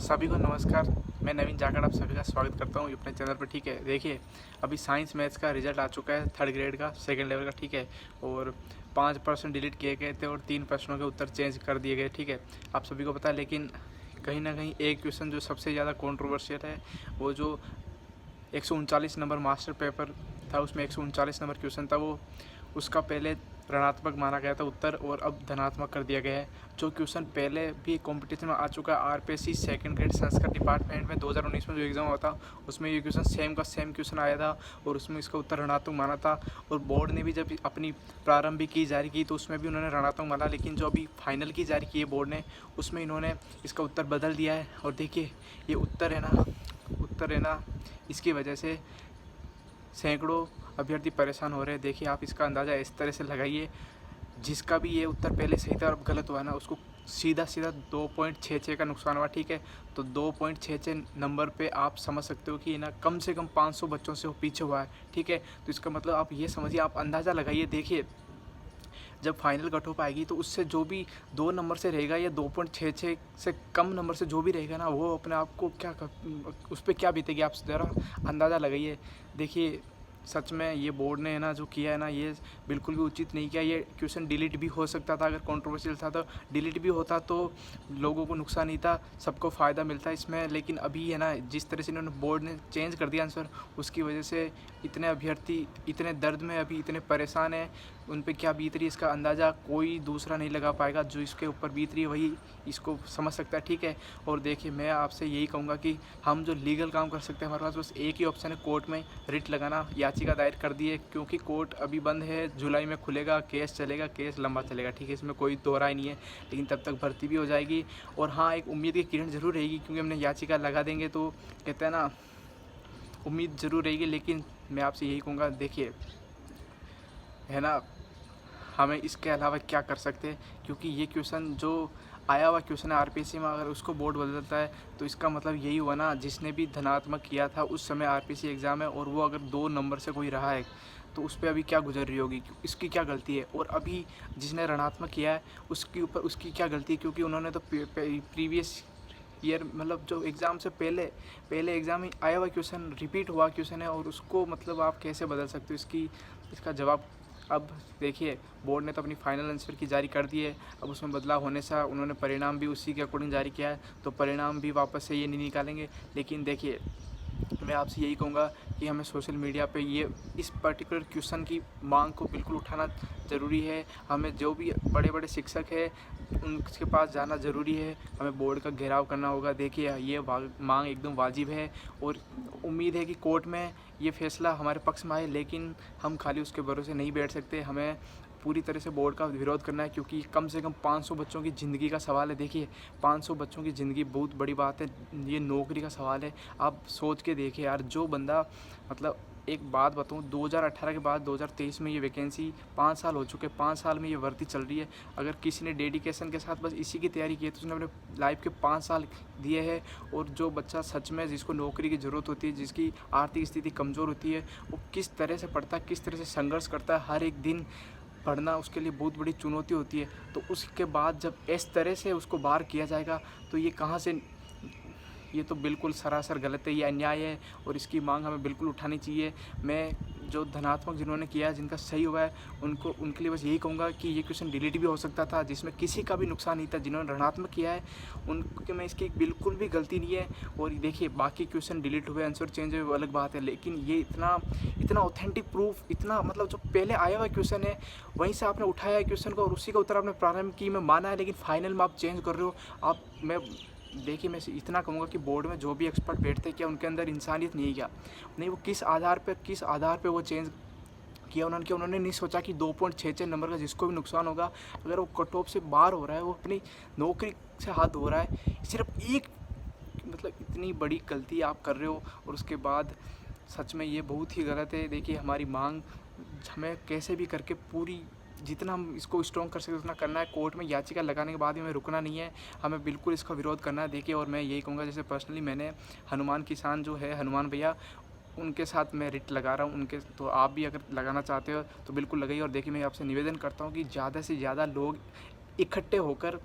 सभी को नमस्कार। मैं नवीन जाखड़ आप सभी का स्वागत करता हूँ अपने चैनल पर। ठीक है, देखिए अभी साइंस मैथ्स का रिजल्ट आ चुका है, थर्ड ग्रेड का, सेकंड लेवल का। ठीक है, और 5 प्रश्न डिलीट किए गए थे और 3 प्रश्नों के उत्तर चेंज कर दिए गए। ठीक है, आप सभी को पता है। लेकिन कहीं ना कहीं एक क्वेश्चन जो सबसे ज़्यादा कॉन्ट्रोवर्शियल है, वो जो 139 नंबर मास्टर पेपर था, उसमें 139 नंबर क्वेश्चन था, वो उसका पहले ऋणात्मक माना गया था उत्तर, और अब धनात्मक कर दिया गया है। जो क्वेश्चन पहले भी कंपटीशन में आ चुका है, RPSC second grade Sanskrit department में 2019 में जो एग्ज़ाम हुआ था, उसमें ये क्वेश्चन सेम का सेम क्वेश्चन आया था और उसमें इसका उत्तर ऋणात्मक माना था। और बोर्ड ने भी जब अपनी प्रारंभिक की जारी की तो उसमें भी उन्होंने ऋणात्मक माना, लेकिन जो अभी फाइनल की जारी की है बोर्ड ने, उसमें इन्होंने इसका उत्तर बदल दिया है। और देखिए ये उत्तर है ना, इसकी वजह से सैकड़ों अभ्यर्थी परेशान हो रहे हैं। देखिए आप इसका अंदाज़ा इस तरह से लगाइए, जिसका भी ये उत्तर पहले सही था और अब गलत हुआ ना, उसको सीधा 2.66 का नुकसान हुआ। ठीक है, तो 2.66 नंबर पे आप समझ सकते हो कि ना कम से कम 500 बच्चों से वो पीछे हुआ है। ठीक है, तो इसका मतलब आप ये समझिए, आप अंदाज़ा लगाइए। देखिए जब फाइनल कट ऑफ आएगी तो उससे जो भी 2 नंबर से रहेगा या 2.66 से कम नंबर से जो भी रहेगा ना, वो अपने आप को उस पर क्या बीतेगी, आप ज़रा अंदाज़ा लगाइए। देखिए सच में ये बोर्ड ने ना जो किया है ना, ये बिल्कुल भी उचित नहीं किया। ये क्वेश्चन डिलीट भी हो सकता था, अगर कंट्रोवर्शियल था तो डिलीट भी होता तो लोगों को नुकसान नहीं था, सबको फ़ायदा मिलता इसमें। लेकिन अभी है ना, जिस तरह से इन्होंने बोर्ड ने चेंज कर दिया आंसर, उसकी वजह से इतने अभ्यर्थी इतने दर्द में, अभी इतने परेशान हैं। उन पर क्या बीत रही है इसका अंदाज़ा कोई दूसरा नहीं लगा पाएगा। जो इसके ऊपर बीत रही है वही इसको समझ सकता है। ठीक है, और देखिए मैं आपसे यही कहूँगा कि हम जो लीगल काम कर सकते हैं, हमारे पास बस एक ही ऑप्शन है, कोर्ट में रिट लगाना, याचिका दायर कर दी है। क्योंकि कोर्ट अभी बंद है, जुलाई में खुलेगा, केस चलेगा, केस लंबा चलेगा। ठीक है, इसमें कोई दो राय नहीं है। लेकिन तब तक भर्ती भी हो जाएगी। और हाँ, एक उम्मीद की किरण ज़रूर रहेगी, क्योंकि हमने याचिका लगा देंगे तो कहते हैं ना, उम्मीद ज़रूर रहेगी। लेकिन मैं आपसे यही कहूँगा, देखिए है ना, हमें इसके अलावा क्या कर सकते हैं, क्योंकि ये क्वेश्चन जो आया हुआ क्वेश्चन है आरपीएससी में, अगर उसको बोर्ड बदलता है तो इसका मतलब यही हुआ ना, जिसने भी धनात्मक किया था उस समय आरपीएससी एग्ज़ाम है, और वो अगर 2 नंबर से कोई रहा है तो उस पर अभी क्या गुजर रही होगी, इसकी क्या गलती है। और अभी जिसने ऋणात्मक किया है उसके ऊपर उसकी क्या गलती है, क्योंकि उन्होंने तो प्रीवियस ईयर, मतलब जो एग्ज़ाम से पहले एग्ज़ाम में आया हुआ क्वेश्चन, रिपीट हुआ क्वेश्चन है, और उसको मतलब आप कैसे बदल सकते हो, इसका जवाब। अब देखिए बोर्ड ने तो अपनी फाइनल आंसर की जारी कर दी है, अब उसमें बदलाव होने से उन्होंने परिणाम भी उसी के अकॉर्डिंग जारी किया है, तो परिणाम भी वापस से ये नहीं निकालेंगे। लेकिन देखिए मैं आपसे यही कहूँगा कि हमें सोशल मीडिया पे ये इस पर्टिकुलर क्वेश्चन की मांग को बिल्कुल उठाना ज़रूरी है। हमें जो भी बड़े बड़े शिक्षक हैं उनके पास जाना ज़रूरी है, हमें बोर्ड का घेराव करना होगा। देखिए ये मांग एकदम वाजिब है, और उम्मीद है कि कोर्ट में ये फैसला हमारे पक्ष में आए। लेकिन हम खाली उसके भरोसे नहीं बैठ सकते, हमें पूरी तरह से बोर्ड का विरोध करना है, क्योंकि कम से कम 500 बच्चों की ज़िंदगी का सवाल है। देखिए 500 बच्चों की ज़िंदगी बहुत बड़ी बात है, ये नौकरी का सवाल है। आप सोच के देखिए यार, जो बंदा, मतलब एक बात बताऊँ, 2018 के बाद 2023 में ये वैकेंसी 5 साल हो चुके हैं, 5 साल में ये भर्ती चल रही है। अगर किसी ने डेडिकेशन के साथ बस इसी की तैयारी की है तो उसने अपने लाइफ के 5 साल दिए हैं। और जो बच्चा सच में जिसको नौकरी की ज़रूरत होती है, जिसकी आर्थिक स्थिति कमज़ोर होती है, वो किस तरह से पढ़ता है, किस तरह से संघर्ष करता है, हर एक दिन पढ़ना उसके लिए बहुत बड़ी चुनौती होती है। तो उसके बाद जब इस तरह से उसको बाहर किया जाएगा तो ये कहाँ से, ये तो बिल्कुल सरासर गलत है, ये अन्याय है, और इसकी मांग हमें बिल्कुल उठानी चाहिए। मैं जो धनात्मक जिन्होंने किया है, जिनका सही हुआ है, उनके लिए बस यही कहूँगा कि ये क्वेश्चन डिलीट भी हो सकता था, जिसमें किसी का भी नुकसान नहीं था। जिन्होंने ऋणात्मक किया है उनके में इसकी बिल्कुल भी गलती नहीं है। और देखिए बाकी क्वेश्चन डिलीट हुए, आंसर चेंज हुए, वो अलग बात है। लेकिन ये इतना ऑथेंटिक प्रूफ, इतना मतलब जो पहले आया हुआ क्वेश्चन है वहीं से आपने उठाया है क्वेश्चन को, और उसी का उत्तर आपने प्रारंभ की में माना है, लेकिन फाइनल में आप चेंज कर रहे हो। देखिए मैं इतना कहूँगा कि बोर्ड में जो भी एक्सपर्ट बैठते हैं, क्या उनके अंदर इंसानियत नहीं है क्या? नहीं, वो किस आधार पे वो चेंज किया उन्होंने? क्या उन्होंने नहीं सोचा कि 2.66 नंबर का जिसको भी नुकसान होगा, अगर वो कट ऑफ से बाहर हो रहा है, वो अपनी नौकरी से हाथ धो रहा है, सिर्फ एक, मतलब इतनी बड़ी गलती आप कर रहे हो, और उसके बाद सच में ये बहुत ही गलत है। देखिए हमारी मांग हमें कैसे भी करके पूरी, जितना हम इसको स्ट्रॉन्ग कर सकते उतना करना है। कोर्ट में याचिका लगाने के बाद भी हमें रुकना नहीं है, हमें बिल्कुल इसका विरोध करना है। देखिए और मैं यही कहूँगा, जैसे पर्सनली मैंने हनुमान किसान जो है, हनुमान भैया, उनके साथ मैं रिट लगा रहा हूँ उनके, तो आप भी अगर लगाना चाहते हो तो बिल्कुल लगाइए। और देखिए मैं आपसे निवेदन करता हूँ कि ज़्यादा से ज़्यादा लोग इकट्ठे होकर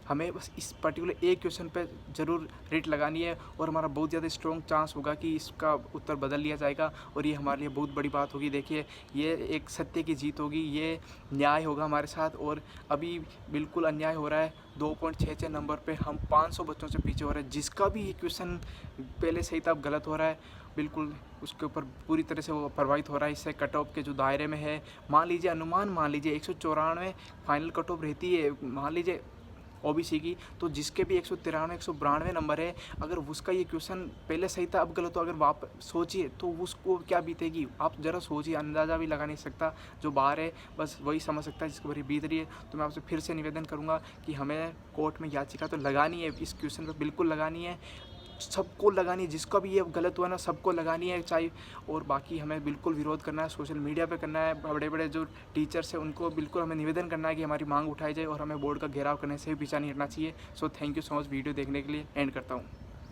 हमें बस इस पर्टिकुलर एक क्वेश्चन पे ज़रूर रेट लगानी है और हमारा बहुत ज़्यादा स्ट्रॉन्ग चांस होगा कि इसका उत्तर बदल लिया जाएगा और ये हमारे लिए बहुत बड़ी बात होगी। देखिए ये एक सत्य की जीत होगी, ये न्याय होगा हमारे साथ। और अभी बिल्कुल अन्याय हो रहा है, 2.66 नंबर पे हम 500 बच्चों से पीछे हो रहे हैं। जिसका भी ये क्वेश्चन पहले सही था अब गलत हो रहा है, बिल्कुल उसके ऊपर पूरी तरह से वो प्रभावित हो रहा है। इससे कट ऑफ के जो दायरे में है, मान लीजिए अनुमान मान लीजिए 194 फाइनल कट ऑफ रहती है मान लीजिए ओबीसी की, तो जिसके भी 193 192 नंबर है, अगर उसका ये क्वेश्चन पहले सही था अब गलत हो, अगर वापस सोचिए तो उसको क्या बीतेगी आप ज़रा सोचिए। अंदाज़ा भी लगा नहीं सकता, जो बाहर है बस वही समझ सकता है जिसके ऊपर बीत रही है। तो मैं आपसे फिर से निवेदन करूँगा कि हमें कोर्ट में याचिका तो लगानी है, इस क्वेश्चन पर बिल्कुल लगानी है, सबको लगानी है। जिसका भी ये गलत हुआ ना सबको लगानी है चाहे। और बाकी हमें बिल्कुल विरोध करना है, सोशल मीडिया पे करना है, बड़े बड़े जो टीचर्स हैं उनको बिल्कुल हमें निवेदन करना है कि हमारी मांग उठाई जाए और हमें बोर्ड का घेराव करने से भी पीछा नहीं हटना चाहिए। So thank you so much video देखने के लिए, एंड करता हूँ।